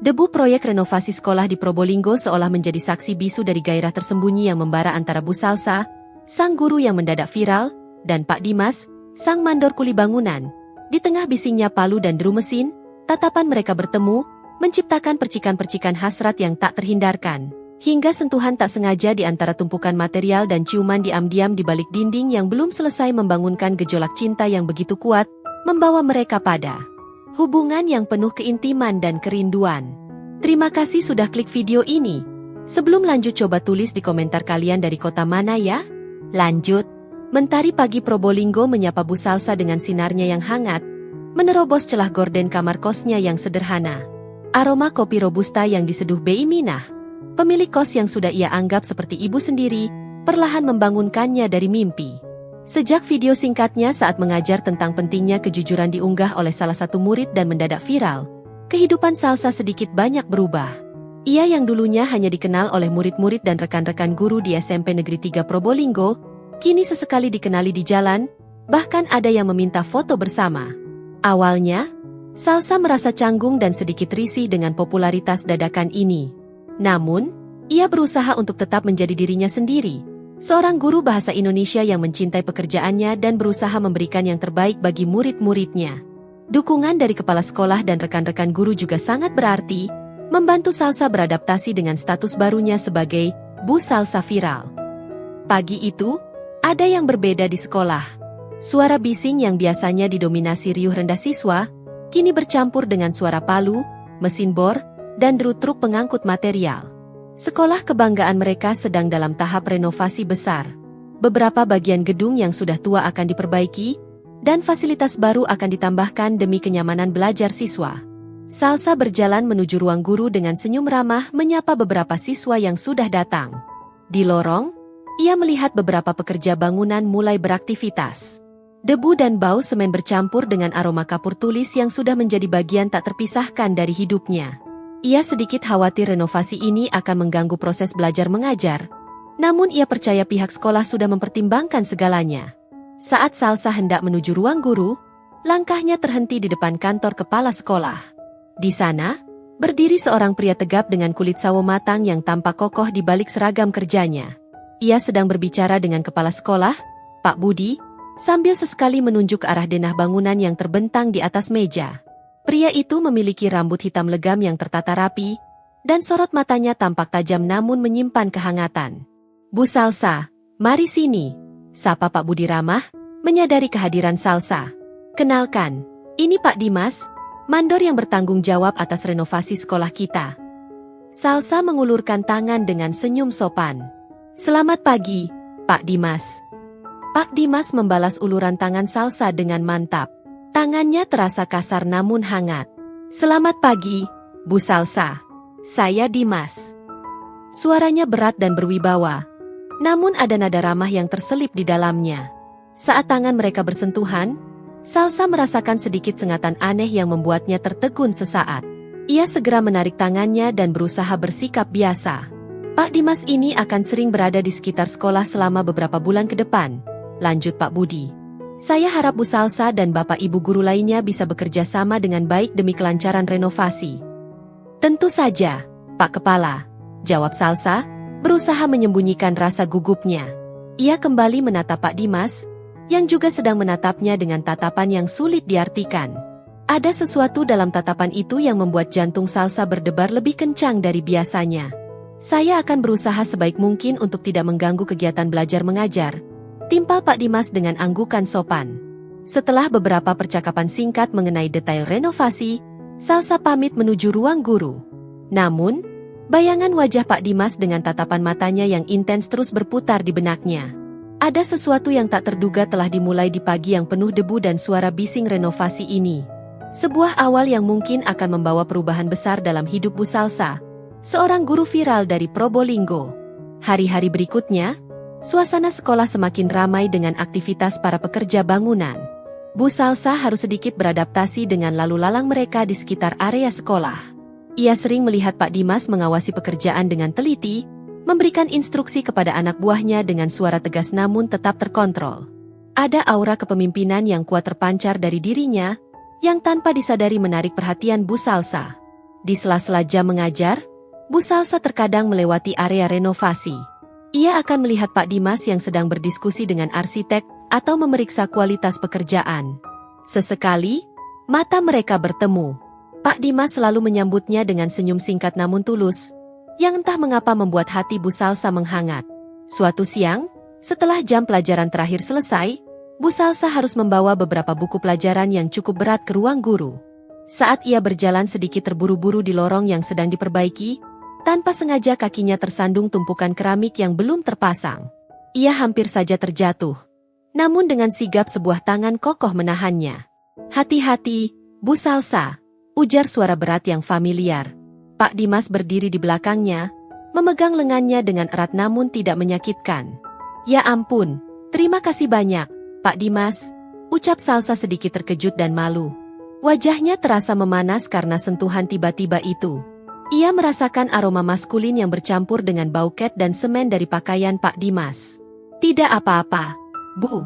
Debu proyek renovasi sekolah di Probolinggo seolah menjadi saksi bisu dari gairah tersembunyi yang membara antara Bu Salsa, sang guru yang mendadak viral, dan Pak Dimas, sang mandor kuli bangunan. Di tengah bisingnya palu dan deru mesin, tatapan mereka bertemu, menciptakan percikan-percikan hasrat yang tak terhindarkan. Hingga sentuhan tak sengaja di antara tumpukan material dan ciuman diam-diam di balik dinding yang belum selesai membangunkan gejolak cinta yang begitu kuat, membawa mereka pada hubungan yang penuh keintiman dan kerinduan. Terima kasih sudah klik video ini. Sebelum lanjut coba tulis di komentar kalian dari kota mana ya? Lanjut. Mentari pagi Probolinggo menyapa Bu Salsa dengan sinarnya yang hangat, menerobos celah gorden kamar kosnya yang sederhana. Aroma kopi robusta yang diseduh Bi Minah, pemilik kos yang sudah ia anggap seperti ibu sendiri, perlahan membangunkannya dari mimpi. Sejak video singkatnya saat mengajar tentang pentingnya kejujuran diunggah oleh salah satu murid dan mendadak viral, kehidupan Salsa sedikit banyak berubah. Ia yang dulunya hanya dikenal oleh murid-murid dan rekan-rekan guru di SMP Negeri 3 Probolinggo, kini sesekali dikenali di jalan, bahkan ada yang meminta foto bersama. Awalnya, Salsa merasa canggung dan sedikit risih dengan popularitas dadakan ini. Namun, ia berusaha untuk tetap menjadi dirinya sendiri. Seorang guru bahasa Indonesia yang mencintai pekerjaannya dan berusaha memberikan yang terbaik bagi murid-muridnya. Dukungan dari kepala sekolah dan rekan-rekan guru juga sangat berarti, membantu Salsa beradaptasi dengan status barunya sebagai Bu Salsa viral. Pagi itu, ada yang berbeda di sekolah. Suara bising yang biasanya didominasi riuh rendah siswa, kini bercampur dengan suara palu, mesin bor, dan deru truk pengangkut material. Sekolah kebanggaan mereka sedang dalam tahap renovasi besar. Beberapa bagian gedung yang sudah tua akan diperbaiki, dan fasilitas baru akan ditambahkan demi kenyamanan belajar siswa. Salsa berjalan menuju ruang guru dengan senyum ramah menyapa beberapa siswa yang sudah datang. Di lorong, ia melihat beberapa pekerja bangunan mulai beraktivitas. Debu dan bau semen bercampur dengan aroma kapur tulis yang sudah menjadi bagian tak terpisahkan dari hidupnya. Ia sedikit khawatir renovasi ini akan mengganggu proses belajar mengajar, namun ia percaya pihak sekolah sudah mempertimbangkan segalanya. Saat Salsa hendak menuju ruang guru, langkahnya terhenti di depan kantor kepala sekolah. Di sana, berdiri seorang pria tegap dengan kulit sawo matang yang tampak kokoh di balik seragam kerjanya. Ia sedang berbicara dengan kepala sekolah, Pak Budi, sambil sesekali menunjuk ke arah denah bangunan yang terbentang di atas meja. Pria itu memiliki rambut hitam legam yang tertata rapi, dan sorot matanya tampak tajam namun menyimpan kehangatan. Bu Salsa, mari sini, sapa Pak Budi ramah, menyadari kehadiran Salsa. Kenalkan, ini Pak Dimas, mandor yang bertanggung jawab atas renovasi sekolah kita. Salsa mengulurkan tangan dengan senyum sopan. Selamat pagi, Pak Dimas. Pak Dimas membalas uluran tangan Salsa dengan mantap. Tangannya terasa kasar namun hangat. Selamat pagi, Bu Salsa. Saya Dimas. Suaranya berat dan berwibawa, namun ada nada ramah yang terselip di dalamnya. Saat tangan mereka bersentuhan, Salsa merasakan sedikit sengatan aneh yang membuatnya tertegun sesaat. Ia segera menarik tangannya dan berusaha bersikap biasa. Pak Dimas ini akan sering berada di sekitar sekolah selama beberapa bulan ke depan, lanjut Pak Budi. Saya harap Bu Salsa dan Bapak Ibu guru lainnya bisa bekerja sama dengan baik demi kelancaran renovasi. Tentu saja, Pak Kepala, jawab Salsa, berusaha menyembunyikan rasa gugupnya. Ia kembali menatap Pak Dimas, yang juga sedang menatapnya dengan tatapan yang sulit diartikan. Ada sesuatu dalam tatapan itu yang membuat jantung Salsa berdebar lebih kencang dari biasanya. Saya akan berusaha sebaik mungkin untuk tidak mengganggu kegiatan belajar mengajar, timpal Pak Dimas dengan anggukan sopan. Setelah beberapa percakapan singkat mengenai detail renovasi, Salsa pamit menuju ruang guru. Namun, bayangan wajah Pak Dimas dengan tatapan matanya yang intens terus berputar di benaknya. Ada sesuatu yang tak terduga telah dimulai di pagi yang penuh debu dan suara bising renovasi ini. Sebuah awal yang mungkin akan membawa perubahan besar dalam hidup Bu Salsa, seorang guru viral dari Probolinggo. Hari-hari berikutnya, suasana sekolah semakin ramai dengan aktivitas para pekerja bangunan. Bu Salsa harus sedikit beradaptasi dengan lalu lalang mereka di sekitar area sekolah. Ia sering melihat Pak Dimas mengawasi pekerjaan dengan teliti, memberikan instruksi kepada anak buahnya dengan suara tegas namun tetap terkontrol. Ada aura kepemimpinan yang kuat terpancar dari dirinya, yang tanpa disadari menarik perhatian Bu Salsa. Di sela-sela jam mengajar, Bu Salsa terkadang melewati area renovasi. Ia akan melihat Pak Dimas yang sedang berdiskusi dengan arsitek atau memeriksa kualitas pekerjaan. Sesekali, mata mereka bertemu. Pak Dimas selalu menyambutnya dengan senyum singkat namun tulus, yang entah mengapa membuat hati Bu Salsa menghangat. Suatu siang, setelah jam pelajaran terakhir selesai, Bu Salsa harus membawa beberapa buku pelajaran yang cukup berat ke ruang guru. Saat ia berjalan sedikit terburu-buru di lorong yang sedang diperbaiki, tanpa sengaja kakinya tersandung tumpukan keramik yang belum terpasang. Ia hampir saja terjatuh. Namun dengan sigap sebuah tangan kokoh menahannya. "Hati-hati, Bu Salsa," ujar suara berat yang familiar. Pak Dimas berdiri di belakangnya, memegang lengannya dengan erat namun tidak menyakitkan. "Ya ampun, terima kasih banyak, Pak Dimas," ucap Salsa sedikit terkejut dan malu. Wajahnya terasa memanas karena sentuhan tiba-tiba itu. Ia merasakan aroma maskulin yang bercampur dengan bau cat dan semen dari pakaian Pak Dimas. "Tidak apa-apa, Bu.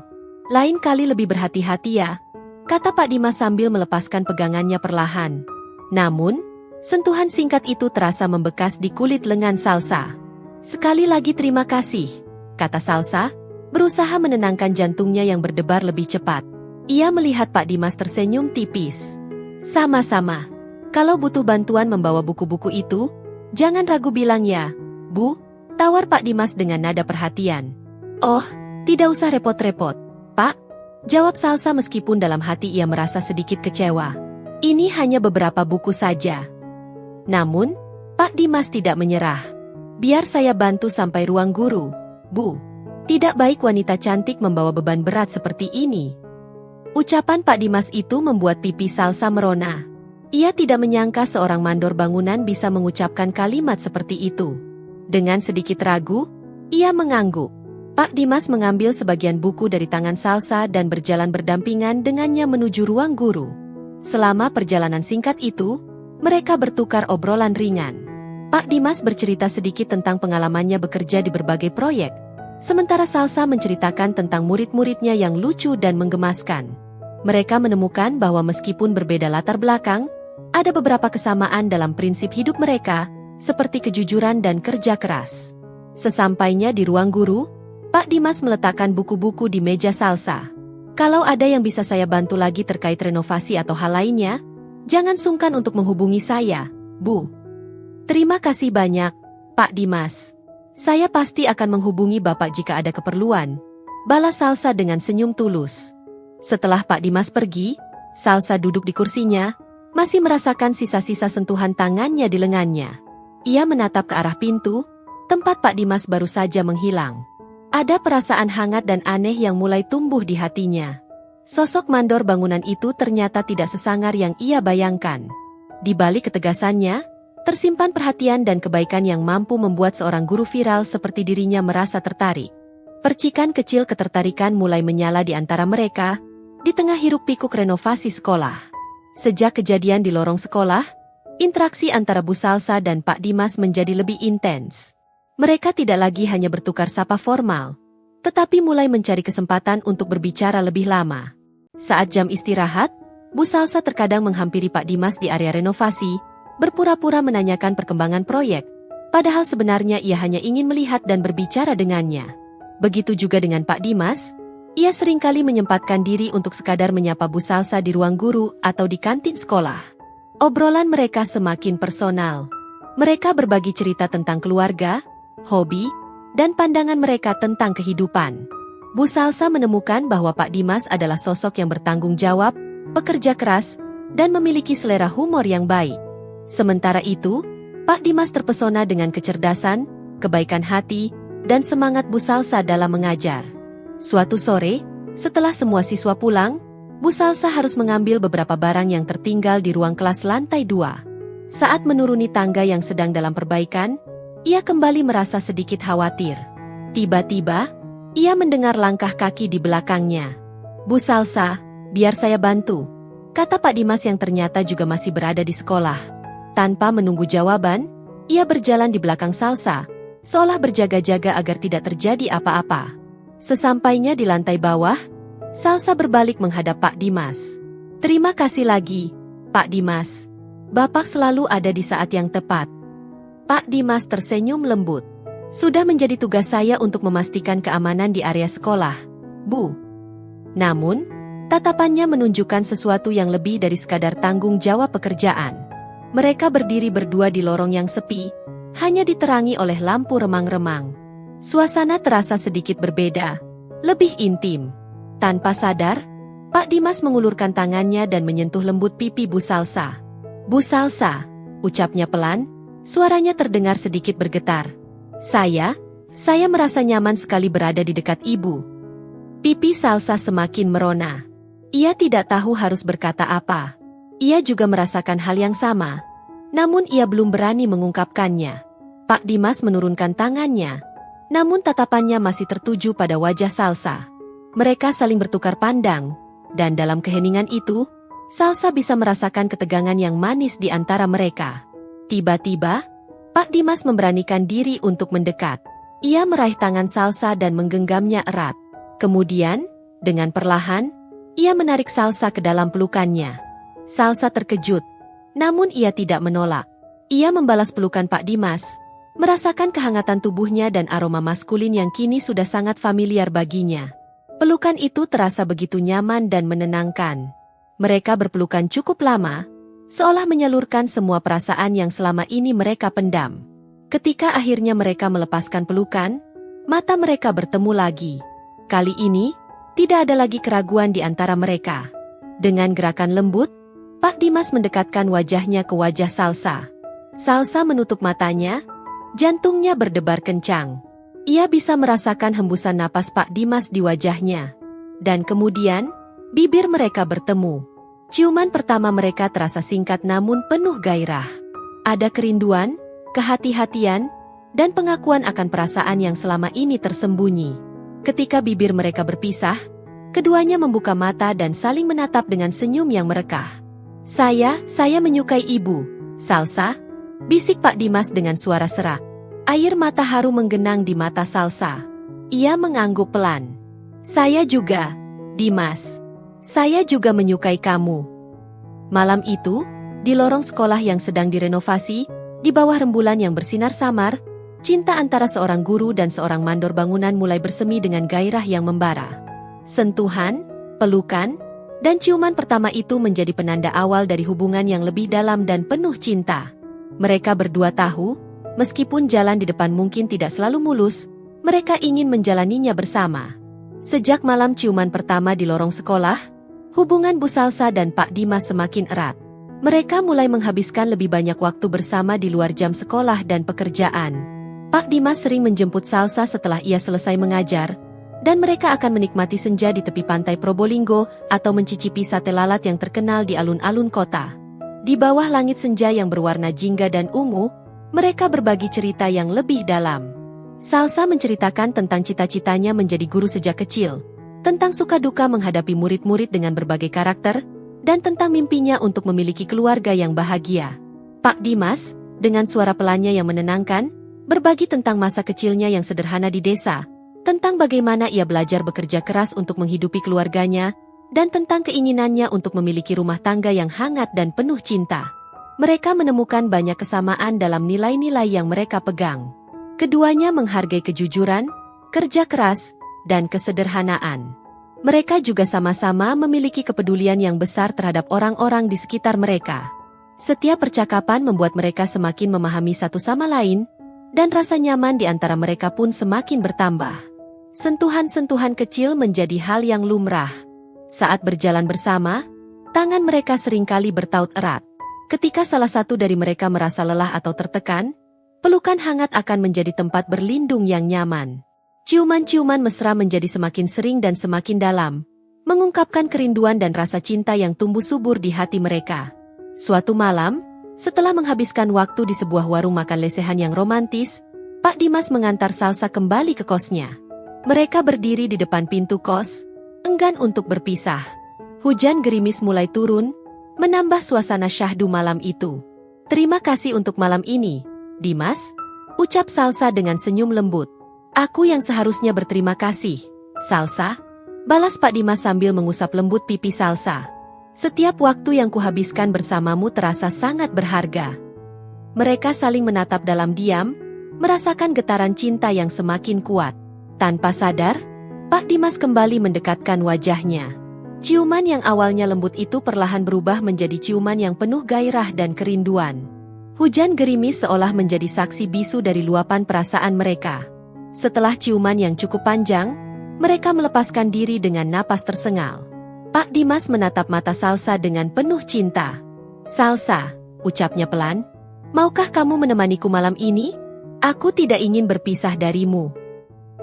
Lain kali lebih berhati-hati ya," kata Pak Dimas sambil melepaskan pegangannya perlahan. Namun, sentuhan singkat itu terasa membekas di kulit lengan Salsa. "Sekali lagi terima kasih," kata Salsa, berusaha menenangkan jantungnya yang berdebar lebih cepat. Ia melihat Pak Dimas tersenyum tipis. "Sama-sama. Kalau butuh bantuan membawa buku-buku itu, jangan ragu bilang ya, Bu," tawar Pak Dimas dengan nada perhatian. "Oh, tidak usah repot-repot, Pak," jawab Salsa meskipun dalam hati ia merasa sedikit kecewa. "Ini hanya beberapa buku saja." Namun, Pak Dimas tidak menyerah. "Biar saya bantu sampai ruang guru, Bu. Tidak baik wanita cantik membawa beban berat seperti ini." Ucapan Pak Dimas itu membuat pipi Salsa merona. Ia tidak menyangka seorang mandor bangunan bisa mengucapkan kalimat seperti itu. Dengan sedikit ragu, ia mengangguk. Pak Dimas mengambil sebagian buku dari tangan Salsa dan berjalan berdampingan dengannya menuju ruang guru. Selama perjalanan singkat itu, mereka bertukar obrolan ringan. Pak Dimas bercerita sedikit tentang pengalamannya bekerja di berbagai proyek, sementara Salsa menceritakan tentang murid-muridnya yang lucu dan menggemaskan. Mereka menemukan bahwa meskipun berbeda latar belakang, ada beberapa kesamaan dalam prinsip hidup mereka, seperti kejujuran dan kerja keras. Sesampainya di ruang guru, Pak Dimas meletakkan buku-buku di meja Salsa. "Kalau ada yang bisa saya bantu lagi terkait renovasi atau hal lainnya, jangan sungkan untuk menghubungi saya, Bu." "Terima kasih banyak, Pak Dimas. Saya pasti akan menghubungi Bapak jika ada keperluan," balas Salsa dengan senyum tulus. Setelah Pak Dimas pergi, Salsa duduk di kursinya, masih merasakan sisa-sisa sentuhan tangannya di lengannya. Ia menatap ke arah pintu, tempat Pak Dimas baru saja menghilang. Ada perasaan hangat dan aneh yang mulai tumbuh di hatinya. Sosok mandor bangunan itu ternyata tidak sesangar yang ia bayangkan. Di balik ketegasannya, tersimpan perhatian dan kebaikan yang mampu membuat seorang guru viral seperti dirinya merasa tertarik. Percikan kecil ketertarikan mulai menyala di antara mereka, di tengah hiruk-pikuk renovasi sekolah. Sejak kejadian di lorong sekolah, interaksi antara Bu Salsa dan Pak Dimas menjadi lebih intens. Mereka tidak lagi hanya bertukar sapa formal, tetapi mulai mencari kesempatan untuk berbicara lebih lama. Saat jam istirahat, Bu Salsa terkadang menghampiri Pak Dimas di area renovasi, berpura-pura menanyakan perkembangan proyek, padahal sebenarnya ia hanya ingin melihat dan berbicara dengannya. Begitu juga dengan Pak Dimas, ia seringkali menyempatkan diri untuk sekadar menyapa Bu Salsa di ruang guru atau di kantin sekolah. Obrolan mereka semakin personal. Mereka berbagi cerita tentang keluarga, hobi, dan pandangan mereka tentang kehidupan. Bu Salsa menemukan bahwa Pak Dimas adalah sosok yang bertanggung jawab, pekerja keras, dan memiliki selera humor yang baik. Sementara itu, Pak Dimas terpesona dengan kecerdasan, kebaikan hati, dan semangat Bu Salsa dalam mengajar. Suatu sore, setelah semua siswa pulang, Bu Salsa harus mengambil beberapa barang yang tertinggal di ruang kelas lantai 2. Saat menuruni tangga yang sedang dalam perbaikan, ia kembali merasa sedikit khawatir. Tiba-tiba, ia mendengar langkah kaki di belakangnya. "Bu Salsa, biar saya bantu," kata Pak Dimas yang ternyata juga masih berada di sekolah. Tanpa menunggu jawaban, ia berjalan di belakang Salsa, seolah berjaga-jaga agar tidak terjadi apa-apa. Sesampainya di lantai bawah, Salsa berbalik menghadap Pak Dimas. "Terima kasih lagi, Pak Dimas. Bapak selalu ada di saat yang tepat. Pak Dimas tersenyum lembut. Sudah menjadi tugas saya untuk memastikan keamanan di area sekolah, Bu. Namun, tatapannya menunjukkan sesuatu yang lebih dari sekadar tanggung jawab pekerjaan. Mereka berdiri berdua di lorong yang sepi, hanya diterangi oleh lampu remang-remang. Suasana terasa sedikit berbeda, lebih intim. Tanpa sadar, Pak Dimas mengulurkan tangannya dan menyentuh lembut pipi Bu Salsa. Bu Salsa, ucapnya pelan, suaranya terdengar sedikit bergetar. Saya merasa nyaman sekali berada di dekat ibu. Pipi Salsa semakin merona. Ia tidak tahu harus berkata apa. Ia juga merasakan hal yang sama. Namun ia belum berani mengungkapkannya. Pak Dimas menurunkan tangannya. Namun tatapannya masih tertuju pada wajah Salsa. Mereka saling bertukar pandang. Dan dalam keheningan itu, Salsa bisa merasakan ketegangan yang manis di antara mereka. Tiba-tiba, Pak Dimas memberanikan diri untuk mendekat. Ia meraih tangan Salsa dan menggenggamnya erat. Kemudian, dengan perlahan, ia menarik Salsa ke dalam pelukannya. Salsa terkejut, namun ia tidak menolak. Ia membalas pelukan Pak Dimas, merasakan kehangatan tubuhnya dan aroma maskulin yang kini sudah sangat familiar baginya. Pelukan itu terasa begitu nyaman dan menenangkan. Mereka berpelukan cukup lama, seolah menyalurkan semua perasaan yang selama ini mereka pendam. Ketika akhirnya mereka melepaskan pelukan, mata mereka bertemu lagi. Kali ini, tidak ada lagi keraguan di antara mereka. Dengan gerakan lembut, Pak Dimas mendekatkan wajahnya ke wajah Salsa. Salsa menutup matanya, jantungnya berdebar kencang. Ia bisa merasakan hembusan napas Pak Dimas di wajahnya. Dan kemudian, bibir mereka bertemu. Ciuman pertama mereka terasa singkat namun penuh gairah. Ada kerinduan, kehati-hatian, dan pengakuan akan perasaan yang selama ini tersembunyi. Ketika bibir mereka berpisah, keduanya membuka mata dan saling menatap dengan senyum yang merekah. Saya menyukai ibu, Salsa, bisik Pak Dimas dengan suara serak. Air mata haru menggenang di mata Salsa. Ia mengangguk pelan. Saya juga, Dimas. Saya juga menyukai kamu. Malam itu, di lorong sekolah yang sedang direnovasi, di bawah rembulan yang bersinar samar, cinta antara seorang guru dan seorang mandor bangunan mulai bersemi dengan gairah yang membara. Sentuhan, pelukan, dan ciuman pertama itu menjadi penanda awal dari hubungan yang lebih dalam dan penuh cinta. Mereka berdua tahu, meskipun jalan di depan mungkin tidak selalu mulus, mereka ingin menjalaninya bersama. Sejak malam ciuman pertama di lorong sekolah, hubungan Bu Salsa dan Pak Dimas semakin erat. Mereka mulai menghabiskan lebih banyak waktu bersama di luar jam sekolah dan pekerjaan. Pak Dimas sering menjemput Salsa setelah ia selesai mengajar, dan mereka akan menikmati senja di tepi pantai Probolinggo atau mencicipi sate lalat yang terkenal di alun-alun kota. Di bawah langit senja yang berwarna jingga dan ungu, mereka berbagi cerita yang lebih dalam. Salsa menceritakan tentang cita-citanya menjadi guru sejak kecil, tentang suka duka menghadapi murid-murid dengan berbagai karakter, dan tentang mimpinya untuk memiliki keluarga yang bahagia. Pak Dimas, dengan suara pelannya yang menenangkan, berbagi tentang masa kecilnya yang sederhana di desa, tentang bagaimana ia belajar bekerja keras untuk menghidupi keluarganya, dan tentang keinginannya untuk memiliki rumah tangga yang hangat dan penuh cinta. Mereka menemukan banyak kesamaan dalam nilai-nilai yang mereka pegang. Keduanya menghargai kejujuran, kerja keras, dan kesederhanaan. Mereka juga sama-sama memiliki kepedulian yang besar terhadap orang-orang di sekitar mereka. Setiap percakapan membuat mereka semakin memahami satu sama lain, dan rasa nyaman di antara mereka pun semakin bertambah. Sentuhan-sentuhan kecil menjadi hal yang lumrah. Saat berjalan bersama, tangan mereka seringkali bertaut erat. Ketika salah satu dari mereka merasa lelah atau tertekan, pelukan hangat akan menjadi tempat berlindung yang nyaman. Ciuman-ciuman mesra menjadi semakin sering dan semakin dalam, mengungkapkan kerinduan dan rasa cinta yang tumbuh subur di hati mereka. Suatu malam, setelah menghabiskan waktu di sebuah warung makan lesehan yang romantis, Pak Dimas mengantar Salsa kembali ke kosnya. Mereka berdiri di depan pintu kos, enggan untuk berpisah. Hujan gerimis mulai turun, menambah suasana syahdu malam itu. Terima kasih untuk malam ini, Dimas, ucap Salsa dengan senyum lembut. Aku yang seharusnya berterima kasih, Salsa, balas Pak Dimas sambil mengusap lembut pipi Salsa. Setiap waktu yang kuhabiskan bersamamu terasa sangat berharga. Mereka saling menatap dalam diam, merasakan getaran cinta yang semakin kuat. Tanpa sadar, Pak Dimas kembali mendekatkan wajahnya. Ciuman yang awalnya lembut itu perlahan berubah menjadi ciuman yang penuh gairah dan kerinduan. Hujan gerimis seolah menjadi saksi bisu dari luapan perasaan mereka. Setelah ciuman yang cukup panjang, mereka melepaskan diri dengan napas tersengal. Pak Dimas menatap mata Salsa dengan penuh cinta. "Salsa," ucapnya pelan, "maukah kamu menemaniku malam ini? Aku tidak ingin berpisah darimu."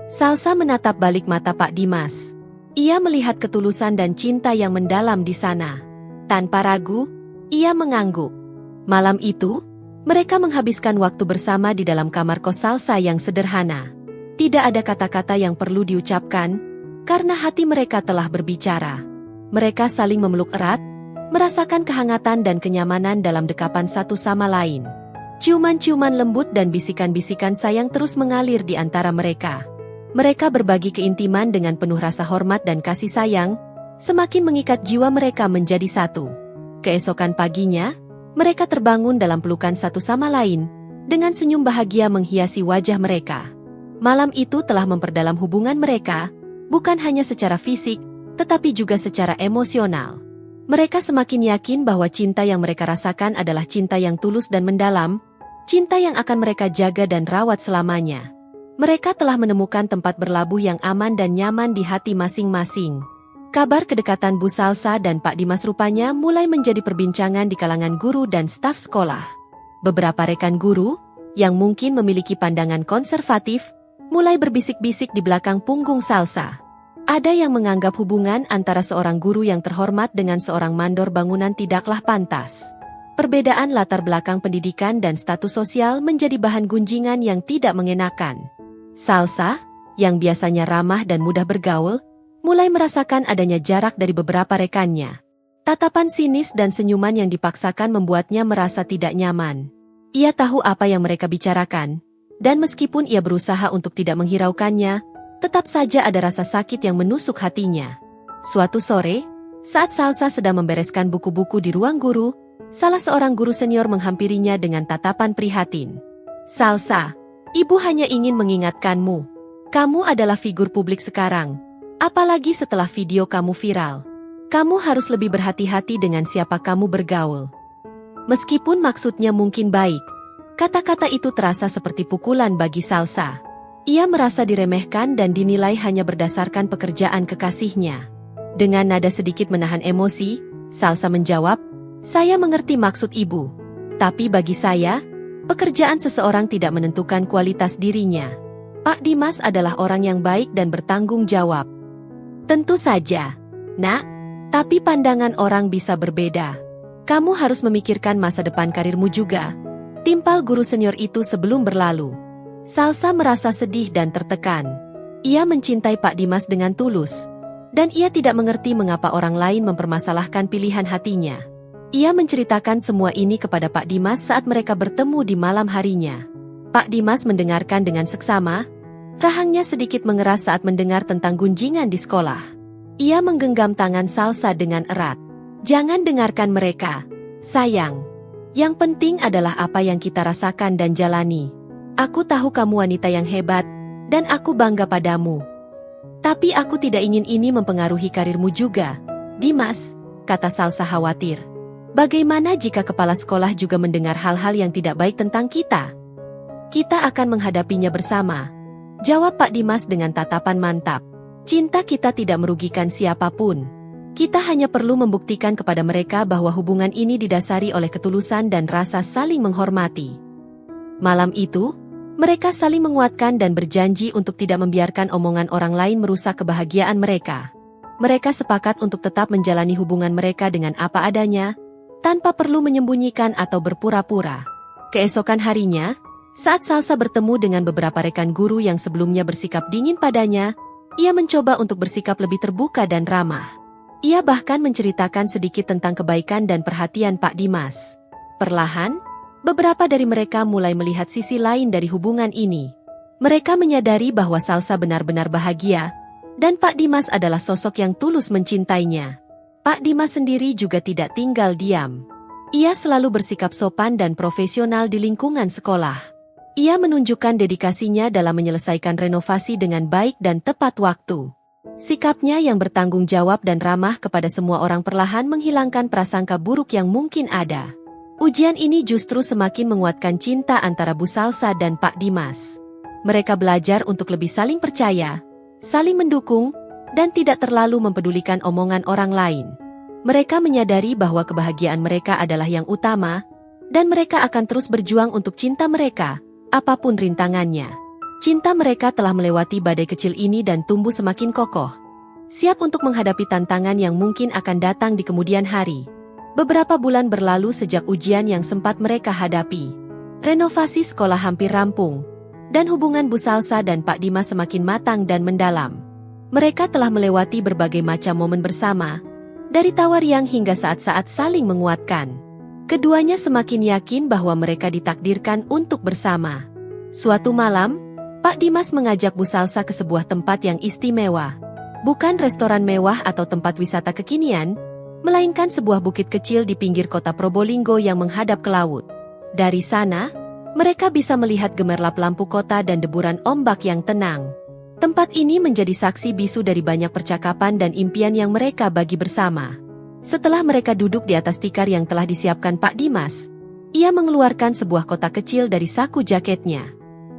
Salsa menatap balik mata Pak Dimas. Ia melihat ketulusan dan cinta yang mendalam di sana. Tanpa ragu, ia mengangguk. Malam itu, mereka menghabiskan waktu bersama di dalam kamar kos Salsa yang sederhana. Tidak ada kata-kata yang perlu diucapkan, karena hati mereka telah berbicara. Mereka saling memeluk erat, merasakan kehangatan dan kenyamanan dalam dekapan satu sama lain. Ciuman-ciuman lembut dan bisikan-bisikan sayang terus mengalir di antara mereka. Mereka berbagi keintiman dengan penuh rasa hormat dan kasih sayang, semakin mengikat jiwa mereka menjadi satu. Keesokan paginya, mereka terbangun dalam pelukan satu sama lain, dengan senyum bahagia menghiasi wajah mereka. Malam itu telah memperdalam hubungan mereka, bukan hanya secara fisik, tetapi juga secara emosional. Mereka semakin yakin bahwa cinta yang mereka rasakan adalah cinta yang tulus dan mendalam, cinta yang akan mereka jaga dan rawat selamanya. Mereka telah menemukan tempat berlabuh yang aman dan nyaman di hati masing-masing. Kabar kedekatan Bu Salsa dan Pak Dimas rupanya mulai menjadi perbincangan di kalangan guru dan staf sekolah. Beberapa rekan guru, yang mungkin memiliki pandangan konservatif, mulai berbisik-bisik di belakang punggung Salsa. Ada yang menganggap hubungan antara seorang guru yang terhormat dengan seorang mandor bangunan tidaklah pantas. Perbedaan latar belakang pendidikan dan status sosial menjadi bahan gunjingan yang tidak mengenakan. Salsa, yang biasanya ramah dan mudah bergaul, mulai merasakan adanya jarak dari beberapa rekannya. Tatapan sinis dan senyuman yang dipaksakan membuatnya merasa tidak nyaman. Ia tahu apa yang mereka bicarakan, dan meskipun ia berusaha untuk tidak menghiraukannya, tetap saja ada rasa sakit yang menusuk hatinya. Suatu sore, saat Salsa sedang membereskan buku-buku di ruang guru, salah seorang guru senior menghampirinya dengan tatapan prihatin. "Salsa, ibu hanya ingin mengingatkanmu. Kamu adalah figur publik sekarang. Apalagi setelah video kamu viral. Kamu harus lebih berhati-hati dengan siapa kamu bergaul." Meskipun maksudnya mungkin baik, kata-kata itu terasa seperti pukulan bagi Salsa. Ia merasa diremehkan dan dinilai hanya berdasarkan pekerjaan kekasihnya. Dengan nada sedikit menahan emosi, Salsa menjawab, "Saya mengerti maksud ibu. Tapi bagi saya, pekerjaan seseorang tidak menentukan kualitas dirinya. Pak Dimas adalah orang yang baik dan bertanggung jawab." "Tentu saja, Nak. Tapi pandangan orang bisa berbeda. Kamu harus memikirkan masa depan karirmu juga," timpal guru senior itu sebelum berlalu. Salsa merasa sedih dan tertekan. Ia mencintai Pak Dimas dengan tulus, dan ia tidak mengerti mengapa orang lain mempermasalahkan pilihan hatinya. Ia menceritakan semua ini kepada Pak Dimas saat mereka bertemu di malam harinya. Pak Dimas mendengarkan dengan seksama, rahangnya sedikit mengeras saat mendengar tentang gunjingan di sekolah. Ia menggenggam tangan Salsa dengan erat. "Jangan dengarkan mereka, sayang. Yang penting adalah apa yang kita rasakan dan jalani. Aku tahu kamu wanita yang hebat, dan aku bangga padamu. Tapi aku tidak ingin ini mempengaruhi karirmu juga, Dimas," kata Salsa khawatir. "Bagaimana jika kepala sekolah juga mendengar hal-hal yang tidak baik tentang kita?" "Kita akan menghadapinya bersama," jawab Pak Dimas dengan tatapan mantap. "Cinta kita tidak merugikan siapapun. Kita hanya perlu membuktikan kepada mereka bahwa hubungan ini didasari oleh ketulusan dan rasa saling menghormati." Malam itu, mereka saling menguatkan dan berjanji untuk tidak membiarkan omongan orang lain merusak kebahagiaan mereka. Mereka sepakat untuk tetap menjalani hubungan mereka dengan apa adanya, tanpa perlu menyembunyikan atau berpura-pura. Keesokan harinya, saat Salsa bertemu dengan beberapa rekan guru yang sebelumnya bersikap dingin padanya, ia mencoba untuk bersikap lebih terbuka dan ramah. Ia bahkan menceritakan sedikit tentang kebaikan dan perhatian Pak Dimas. Perlahan, beberapa dari mereka mulai melihat sisi lain dari hubungan ini. Mereka menyadari bahwa Salsa benar-benar bahagia, dan Pak Dimas adalah sosok yang tulus mencintainya. Pak Dimas sendiri juga tidak tinggal diam. Ia selalu bersikap sopan dan profesional di lingkungan sekolah. Ia menunjukkan dedikasinya dalam menyelesaikan renovasi dengan baik dan tepat waktu. Sikapnya yang bertanggung jawab dan ramah kepada semua orang perlahan menghilangkan prasangka buruk yang mungkin ada. Ujian ini justru semakin menguatkan cinta antara Bu Salsa dan Pak Dimas. Mereka belajar untuk lebih saling percaya, saling mendukung, dan tidak terlalu mempedulikan omongan orang lain. Mereka menyadari bahwa kebahagiaan mereka adalah yang utama, dan mereka akan terus berjuang untuk cinta mereka, apapun rintangannya. Cinta mereka telah melewati badai kecil ini dan tumbuh semakin kokoh, siap untuk menghadapi tantangan yang mungkin akan datang di kemudian hari. Beberapa bulan berlalu sejak ujian yang sempat mereka hadapi. Renovasi sekolah hampir rampung, dan hubungan Bu Salsa dan Pak Dimas semakin matang dan mendalam. Mereka telah melewati berbagai macam momen bersama, dari tawa riang hingga saat-saat saling menguatkan. Keduanya semakin yakin bahwa mereka ditakdirkan untuk bersama. Suatu malam, Pak Dimas mengajak Bu Salsa ke sebuah tempat yang istimewa. Bukan restoran mewah atau tempat wisata kekinian, melainkan sebuah bukit kecil di pinggir kota Probolinggo yang menghadap ke laut. Dari sana, mereka bisa melihat gemerlap lampu kota dan deburan ombak yang tenang. Tempat ini menjadi saksi bisu dari banyak percakapan dan impian yang mereka bagi bersama. Setelah mereka duduk di atas tikar yang telah disiapkan Pak Dimas, ia mengeluarkan sebuah kotak kecil dari saku jaketnya.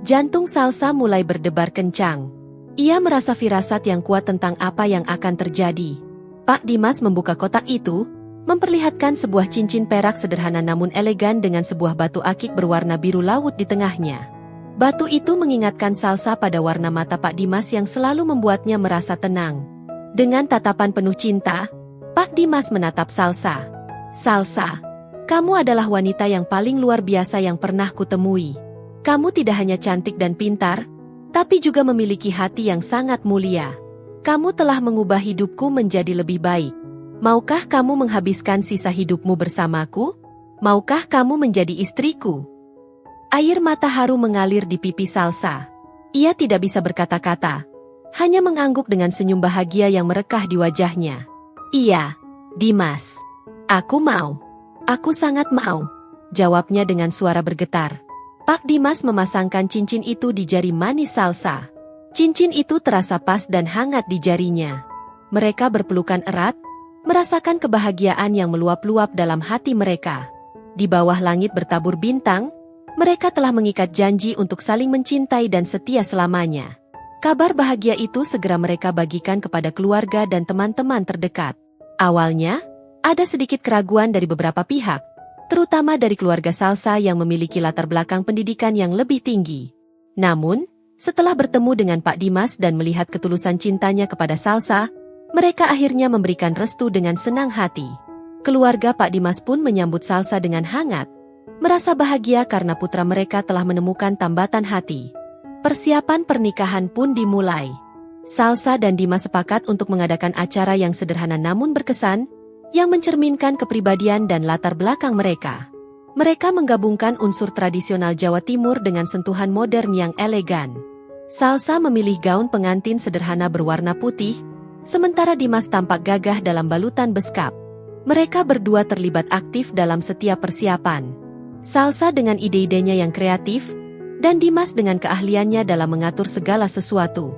Jantung Salsa mulai berdebar kencang. Ia merasa firasat yang kuat tentang apa yang akan terjadi. Pak Dimas membuka kotak itu, memperlihatkan sebuah cincin perak sederhana namun elegan dengan sebuah batu akik berwarna biru laut di tengahnya. Batu itu mengingatkan Salsa pada warna mata Pak Dimas yang selalu membuatnya merasa tenang. Dengan tatapan penuh cinta, Pak Dimas menatap Salsa. "Salsa, kamu adalah wanita yang paling luar biasa yang pernah kutemui. Kamu tidak hanya cantik dan pintar, tapi juga memiliki hati yang sangat mulia. Kamu telah mengubah hidupku menjadi lebih baik. Maukah kamu menghabiskan sisa hidupmu bersamaku? Maukah kamu menjadi istriku?" Air mata haru mengalir di pipi Salsa. Ia tidak bisa berkata-kata, hanya mengangguk dengan senyum bahagia yang merekah di wajahnya. "Iya, Dimas. Aku mau. Aku sangat mau," jawabnya dengan suara bergetar. Pak Dimas memasangkan cincin itu di jari manis Salsa. Cincin itu terasa pas dan hangat di jarinya. Mereka berpelukan erat, merasakan kebahagiaan yang meluap-luap dalam hati mereka. Di bawah langit bertabur bintang, mereka telah mengikat janji untuk saling mencintai dan setia selamanya. Kabar bahagia itu segera mereka bagikan kepada keluarga dan teman-teman terdekat. Awalnya, ada sedikit keraguan dari beberapa pihak, terutama dari keluarga Salsa yang memiliki latar belakang pendidikan yang lebih tinggi. Namun, setelah bertemu dengan Pak Dimas dan melihat ketulusan cintanya kepada Salsa, mereka akhirnya memberikan restu dengan senang hati. Keluarga Pak Dimas pun menyambut Salsa dengan hangat, merasa bahagia karena putra mereka telah menemukan tambatan hati. Persiapan pernikahan pun dimulai. Salsa dan Dimas sepakat untuk mengadakan acara yang sederhana namun berkesan, yang mencerminkan kepribadian dan latar belakang mereka. Mereka menggabungkan unsur tradisional Jawa Timur dengan sentuhan modern yang elegan. Salsa memilih gaun pengantin sederhana berwarna putih, sementara Dimas tampak gagah dalam balutan beskap. Mereka berdua terlibat aktif dalam setiap persiapan. Salsa dengan ide-idenya yang kreatif, dan Dimas dengan keahliannya dalam mengatur segala sesuatu.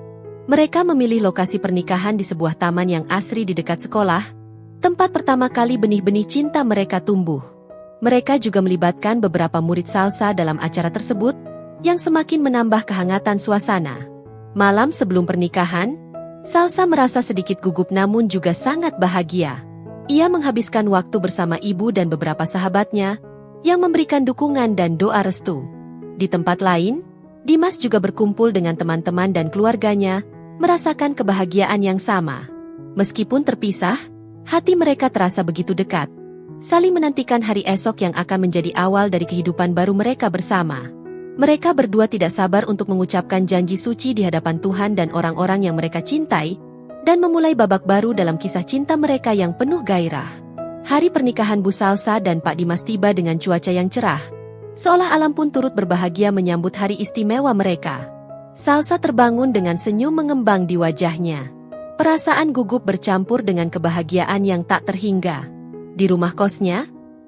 Mereka memilih lokasi pernikahan di sebuah taman yang asri di dekat sekolah, tempat pertama kali benih-benih cinta mereka tumbuh. Mereka juga melibatkan beberapa murid Salsa dalam acara tersebut, yang semakin menambah kehangatan suasana. Malam sebelum pernikahan, Salsa merasa sedikit gugup namun juga sangat bahagia. Ia menghabiskan waktu bersama ibu dan beberapa sahabatnya, yang memberikan dukungan dan doa restu. Di tempat lain, Dimas juga berkumpul dengan teman-teman dan keluarganya, merasakan kebahagiaan yang sama. Meskipun terpisah, hati mereka terasa begitu dekat, saling menantikan hari esok yang akan menjadi awal dari kehidupan baru mereka bersama. Mereka berdua tidak sabar untuk mengucapkan janji suci di hadapan Tuhan dan orang-orang yang mereka cintai, dan memulai babak baru dalam kisah cinta mereka yang penuh gairah. Hari pernikahan Bu Salsa dan Pak Dimas tiba dengan cuaca yang cerah, seolah alam pun turut berbahagia menyambut hari istimewa mereka. Salsa terbangun dengan senyum mengembang di wajahnya. Perasaan gugup bercampur dengan kebahagiaan yang tak terhingga. Di rumah kosnya,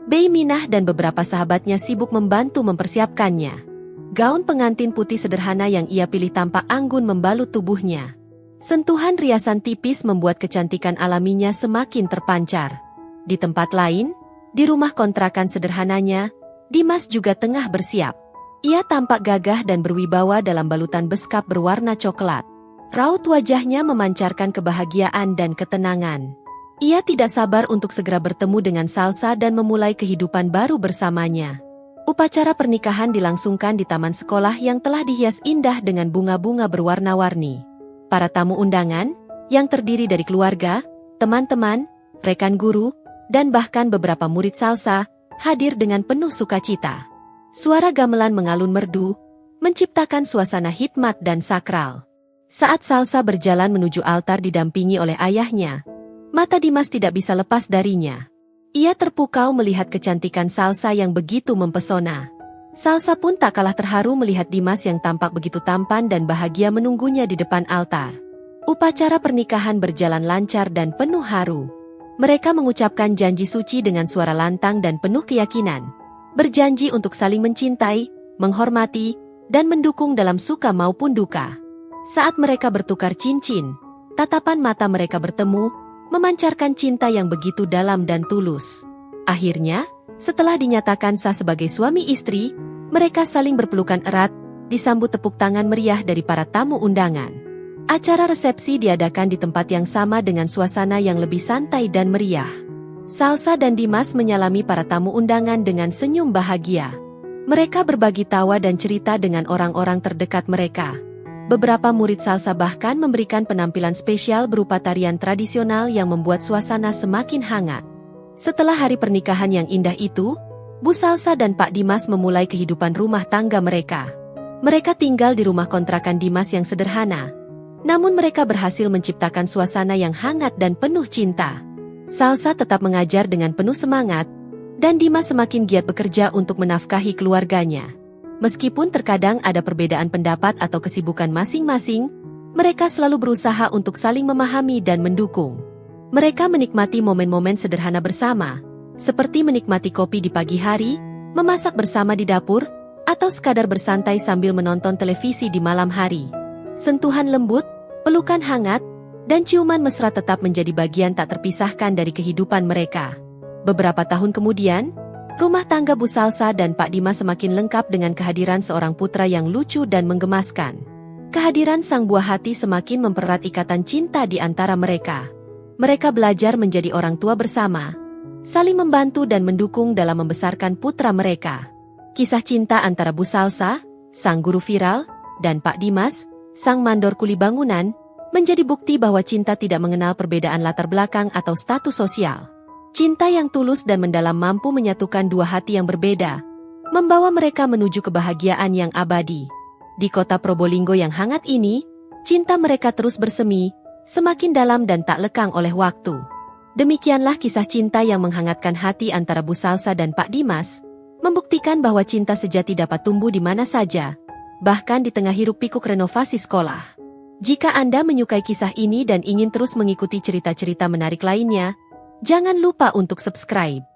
Bei Minah dan beberapa sahabatnya sibuk membantu mempersiapkannya. Gaun pengantin putih sederhana yang ia pilih tampak anggun membalut tubuhnya. Sentuhan riasan tipis membuat kecantikan alaminya semakin terpancar. Di tempat lain, di rumah kontrakan sederhananya, Dimas juga tengah bersiap. Ia tampak gagah dan berwibawa dalam balutan beskap berwarna coklat. Raut wajahnya memancarkan kebahagiaan dan ketenangan. Ia tidak sabar untuk segera bertemu dengan Salsa dan memulai kehidupan baru bersamanya. Upacara pernikahan dilangsungkan di taman sekolah yang telah dihias indah dengan bunga-bunga berwarna-warni. Para tamu undangan, yang terdiri dari keluarga, teman-teman, rekan guru, dan bahkan beberapa murid Salsa, hadir dengan penuh sukacita. Suara gamelan mengalun merdu, menciptakan suasana hikmat dan sakral. Saat Salsa berjalan menuju altar didampingi oleh ayahnya, mata Dimas tidak bisa lepas darinya. Ia terpukau melihat kecantikan Salsa yang begitu mempesona. Salsa pun tak kalah terharu melihat Dimas yang tampak begitu tampan dan bahagia menunggunya di depan altar. Upacara pernikahan berjalan lancar dan penuh haru. Mereka mengucapkan janji suci dengan suara lantang dan penuh keyakinan. Berjanji untuk saling mencintai, menghormati, dan mendukung dalam suka maupun duka. Saat mereka bertukar cincin, tatapan mata mereka bertemu, memancarkan cinta yang begitu dalam dan tulus. Akhirnya, setelah dinyatakan sah sebagai suami istri, mereka saling berpelukan erat, disambut tepuk tangan meriah dari para tamu undangan. Acara resepsi diadakan di tempat yang sama dengan suasana yang lebih santai dan meriah. Salsa dan Dimas menyalami para tamu undangan dengan senyum bahagia. Mereka berbagi tawa dan cerita dengan orang-orang terdekat mereka. Beberapa murid Salsa bahkan memberikan penampilan spesial berupa tarian tradisional yang membuat suasana semakin hangat. Setelah hari pernikahan yang indah itu, Bu Salsa dan Pak Dimas memulai kehidupan rumah tangga mereka. Mereka tinggal di rumah kontrakan Dimas yang sederhana, namun mereka berhasil menciptakan suasana yang hangat dan penuh cinta. Salsa tetap mengajar dengan penuh semangat, dan Dimas semakin giat bekerja untuk menafkahi keluarganya. Meskipun terkadang ada perbedaan pendapat atau kesibukan masing-masing, mereka selalu berusaha untuk saling memahami dan mendukung. Mereka menikmati momen-momen sederhana bersama, seperti menikmati kopi di pagi hari, memasak bersama di dapur, atau sekadar bersantai sambil menonton televisi di malam hari. Sentuhan lembut, pelukan hangat, dan ciuman mesra tetap menjadi bagian tak terpisahkan dari kehidupan mereka. Beberapa tahun kemudian, rumah tangga Bu Salsa dan Pak Dimas semakin lengkap dengan kehadiran seorang putra yang lucu dan menggemaskan. Kehadiran sang buah hati semakin mempererat ikatan cinta di antara mereka. Mereka belajar menjadi orang tua bersama, saling membantu dan mendukung dalam membesarkan putra mereka. Kisah cinta antara Bu Salsa, sang guru viral, dan Pak Dimas, sang mandor kuli bangunan, menjadi bukti bahwa cinta tidak mengenal perbedaan latar belakang atau status sosial. Cinta yang tulus dan mendalam mampu menyatukan dua hati yang berbeda, membawa mereka menuju kebahagiaan yang abadi. Di kota Probolinggo yang hangat ini, cinta mereka terus bersemi, semakin dalam dan tak lekang oleh waktu. Demikianlah kisah cinta yang menghangatkan hati antara Bu Salsa dan Pak Dimas, membuktikan bahwa cinta sejati dapat tumbuh di mana saja, bahkan di tengah hiruk-pikuk renovasi sekolah. Jika Anda menyukai kisah ini dan ingin terus mengikuti cerita-cerita menarik lainnya, jangan lupa untuk subscribe.